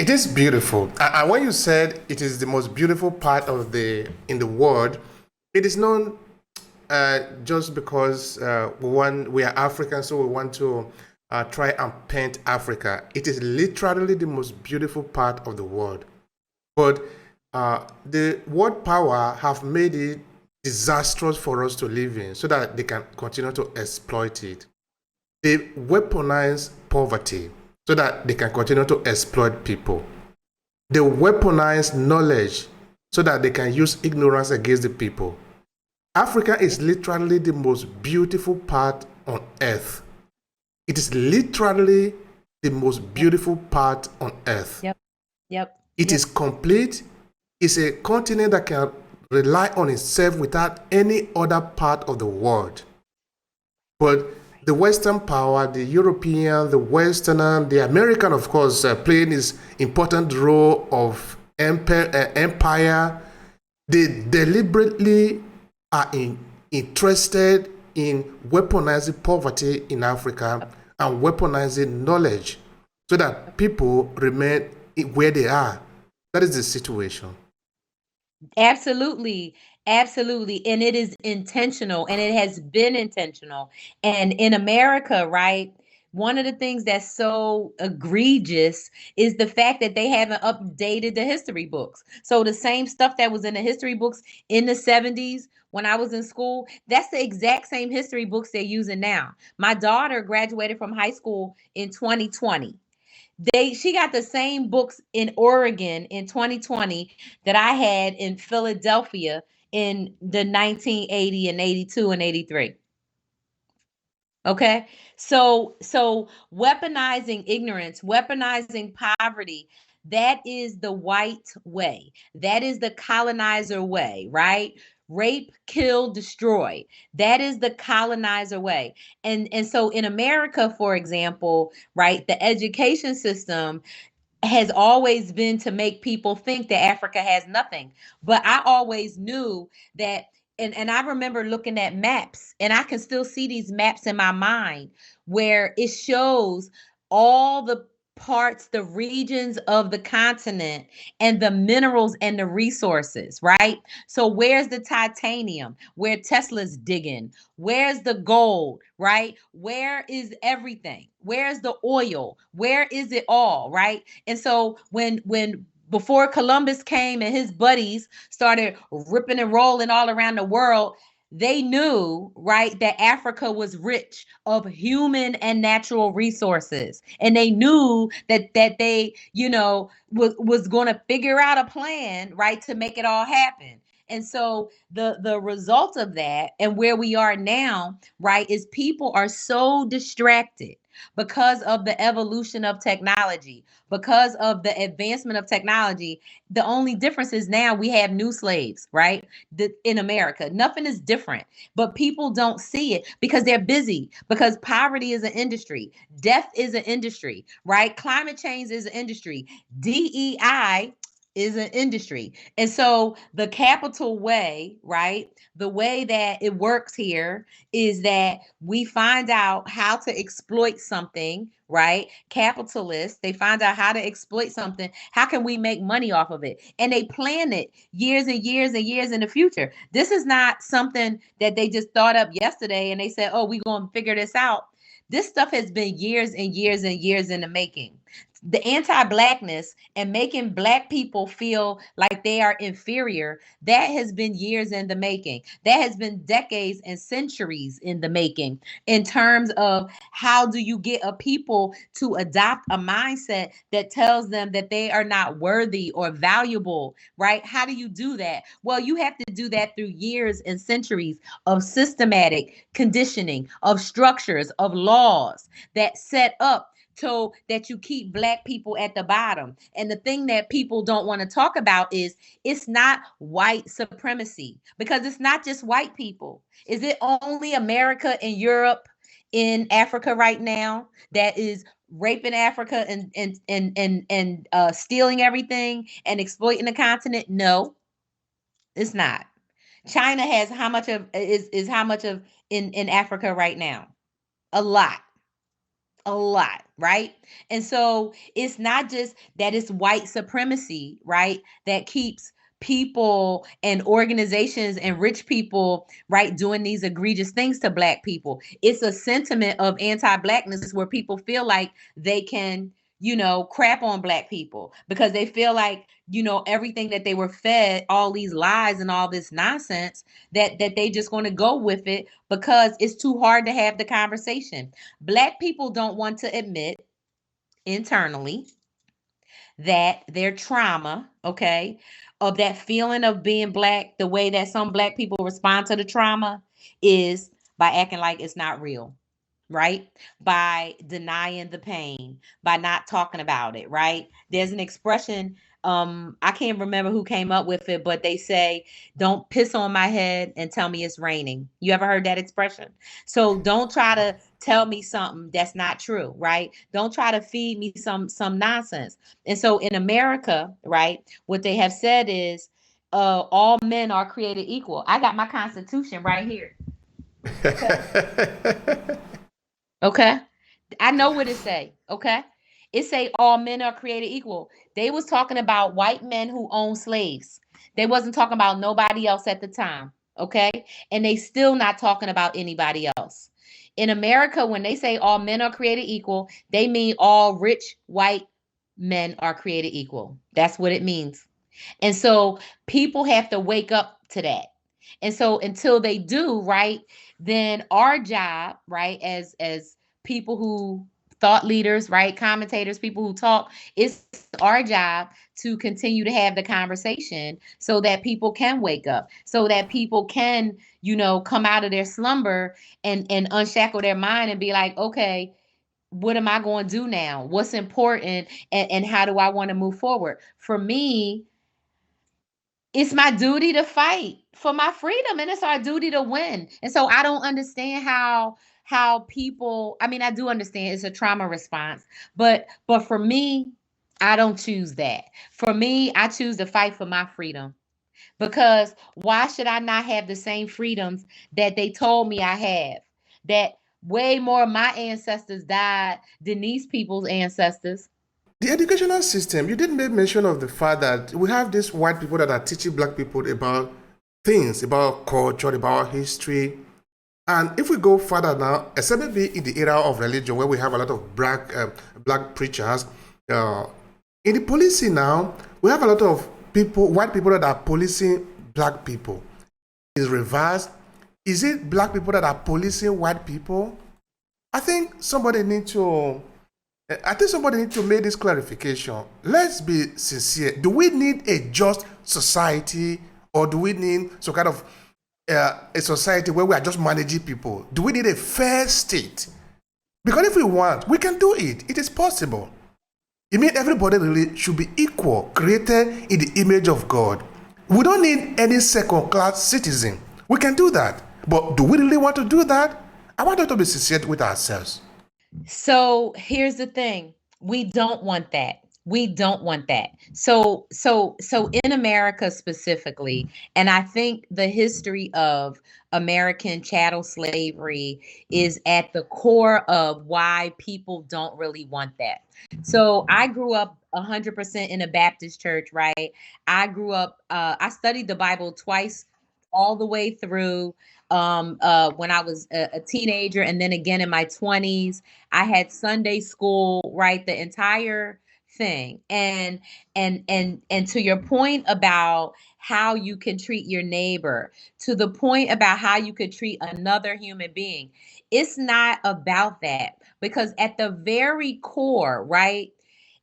It is beautiful. And when you said it is the most beautiful part of the in the world, it is known just because we are African, so we want to try and paint Africa. It is literally the most beautiful part of the world. But the world power have made it disastrous for us to live in, so that they can continue to exploit it. They weaponize poverty so that they can continue to exploit people. They weaponize knowledge so that they can use ignorance against the people. Africa is literally the most beautiful part on earth. It is literally the most Yep. beautiful part on earth. Yep. Yep. It is Yep. complete. It's a continent that can rely on itself without any other part of the world. But the Western power, the European, the Westerner, the American, of course, playing this important role of empire, they deliberately are interested in weaponizing poverty in Africa and weaponizing knowledge so that people remain where they are. That is the situation. Absolutely. Absolutely. And it is intentional and it has been intentional. And in America, right? One of the things that's so egregious is the fact that they haven't updated the history books. So the same stuff that was in the history books in the 70s when I was in school, that's the exact same history books they're using now. My daughter graduated from high school in 2020. She got the same books in Oregon in 2020 that I had in Philadelphia in the 1980 and 82 and 83. Okay. So weaponizing ignorance, weaponizing poverty, that is the white way. That is the colonizer way, right? Rape, kill, destroy. That is the colonizer way. And so in America, for example, right, the education system has always been to make people think that Africa has nothing. But I always knew that, and I remember looking at maps, and I can still see these maps in my mind where it shows all the parts, the regions of the continent and the minerals and the resources, right? So where's the titanium? Where Tesla's digging? Where's the gold, right? Where is everything? Where's the oil? Where is it all, right? And so when before Columbus came and his buddies started ripping and rolling all around the world, they knew, right, that Africa was rich of human and natural resources. And they knew that they, was going to figure out a plan, right, to make it all happen. And so the result of that and where we are now, right, is people are so distracted because of the evolution of technology, because of the advancement of technology. The only difference is now we have new slaves, right? In America, nothing is different, but people don't see it because they're busy, because poverty is an industry, death is an industry, right? Climate change is an industry, DEI is an industry. And so the capital way, right? The way that it works here is that we find out how to exploit something, right? Capitalists, they find out how to exploit something. How can we make money off of it? And they plan it years and years and years in the future. This is not something that they just thought up yesterday and they said, oh, we're going to figure this out. This stuff has been years and years and years in the making. The anti-blackness and making black people feel like they are inferior, that has been years in the making. That has been decades and centuries in the making in terms of how do you get a people to adopt a mindset that tells them that they are not worthy or valuable, right? How do you do that? Well, you have to do that through years and centuries of systematic conditioning, of structures, of laws that set up so that you keep black people at the bottom. And the thing that people don't want to talk about is it's not white supremacy, because it's not just white people. Is it only America and Europe in Africa right now that is raping Africa and stealing everything and exploiting the continent? No, it's not. China has how much of is how much of in Africa right now? A lot. A lot, right? And so it's not just that it's white supremacy, right, that keeps people and organizations and rich people, right, doing these egregious things to black people. It's a sentiment of anti-blackness where people feel like they can, crap on black people because they feel like, everything that they were fed, all these lies and all this nonsense, that they just going to go with it because it's too hard to have the conversation. Black people don't want to admit internally that their trauma, okay, of that feeling of being black, the way that some black people respond to the trauma is by acting like it's not real, right? By denying the pain, by not talking about it, right? There's an expression, I can't remember who came up with it, but they say, don't piss on my head and tell me it's raining. You ever heard that expression? So don't try to tell me something that's not true, right? Don't try to feed me some nonsense. And so in America, right, what they have said is all men are created equal. I got my constitution right here. Okay. I know what it say. Okay. It say all men are created equal. They was talking about white men who own slaves. They wasn't talking about nobody else at the time. Okay. And they still not talking about anybody else. In America, when they say all men are created equal, they mean all rich white men are created equal. That's what it means. And so people have to wake up to that. And so until they do, right, then our job, right, as people who thought leaders, right, commentators, people who talk, it's our job to continue to have the conversation so that people can wake up, so that people can, come out of their slumber and unshackle their mind and be like, okay, what am I going to do now? What's important, and how do I want to move forward? For me, it's my duty to fight for my freedom, and it's our duty to win. And so I don't understand how people, I mean, I do understand it's a trauma response, but for me, I don't choose that. For me, I choose to fight for my freedom, because why should I not have the same freedoms that they told me I have? That way more of my ancestors died than these people's ancestors. The educational system, you did make mention of the fact that we have these white people that are teaching black people about things, about culture, about history. And if we go further now, except maybe in the era of religion where we have a lot of black preachers, uh, in the policing now, we have a lot of people, white people that are policing black people. Is reversed. Is it black people that are policing white people? I think somebody need to make this clarification. Let's be sincere. Do we need a just society, or do we need some kind of a society where we are just managing people? Do we need a fair state? Because if we want, we can do it. It is possible. It means everybody really should be equal, created in the image of God. We don't need any second-class citizen. We can do that. But do we really want to do that? I want us to be sincere with ourselves. So here's the thing. We don't want that. We don't want that. So in America specifically, and I think the history of American chattel slavery is at the core of why people don't really want that. So I grew up 100% in a Baptist church, right? I grew up, I studied the Bible twice all the way through, when I was a teenager, and then again in my 20s. I had Sunday school, right, the entire thing. And to your point about how you can treat your neighbor, to the point about how you could treat another human being, it's not about that, because at the very core, right,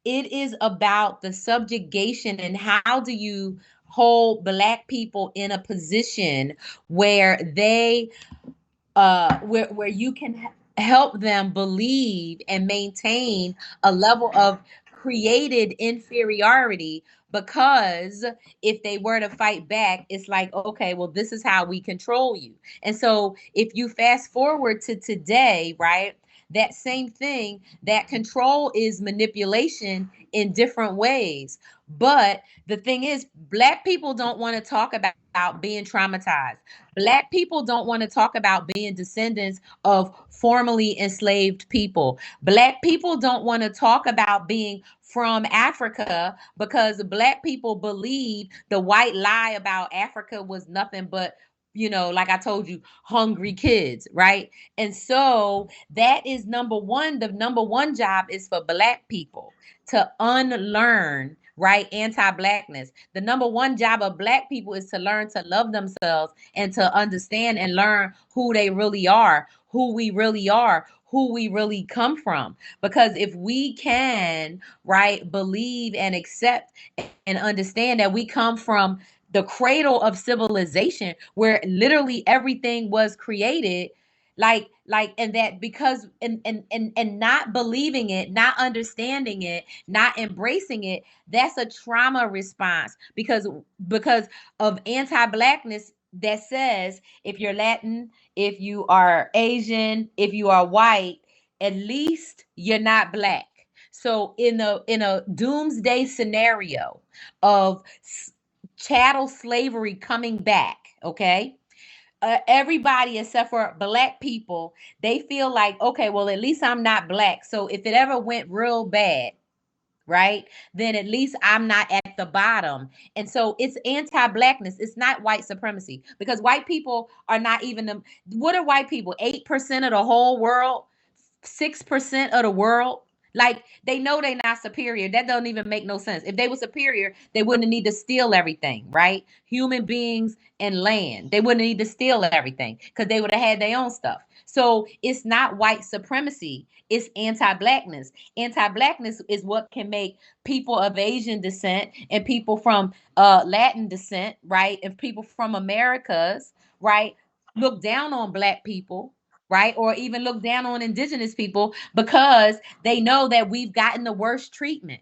it is about the subjugation and how do you hold black people in a position where they where you can help them believe and maintain a level of created inferiority, because if they were to fight back, it's like, okay, well, this is how we control you. And so if you fast forward to today, right, that same thing, that control is manipulation in different ways. But the thing is, Black people don't want to talk about being traumatized. Black people don't want to talk about being descendants of formerly enslaved people. Black people don't want to talk about being from Africa because Black people believe the white lie about Africa was nothing but, like I told you, hungry kids, right? And so that is number one. The number one job is for Black people to unlearn, right, anti-Blackness. The number one job of Black people is to learn to love themselves and to understand and learn who they really are, who we really are, who we really come from. Because if we can, right, believe and accept and understand that we come from the cradle of civilization where literally everything was created, and that, because and not believing it, not understanding it, not embracing it, that's a trauma response, because of anti-Blackness that says if you're Latin, if you are Asian, if you are white, at least you're not Black. So in a doomsday scenario of chattel slavery coming back, okay, everybody except for Black people, they feel like, okay, well, at least I'm not Black. So if it ever went real bad, right, then at least I'm not at the bottom. And so it's anti-Blackness. It's not white supremacy, because white people are not even the, what are white people? 8% of the whole world, 6% of the world. Like, they know they're not superior. That doesn't even make no sense. If they were superior, they wouldn't need to steal everything, right? Human beings and land. They wouldn't need to steal everything because they would have had their own stuff. So it's not white supremacy. It's anti-Blackness. Anti-Blackness is what can make people of Asian descent and people from Latin descent, right, and people from Americas, right, look down on Black people, right? Or even look down on indigenous people because they know that we've gotten the worst treatment.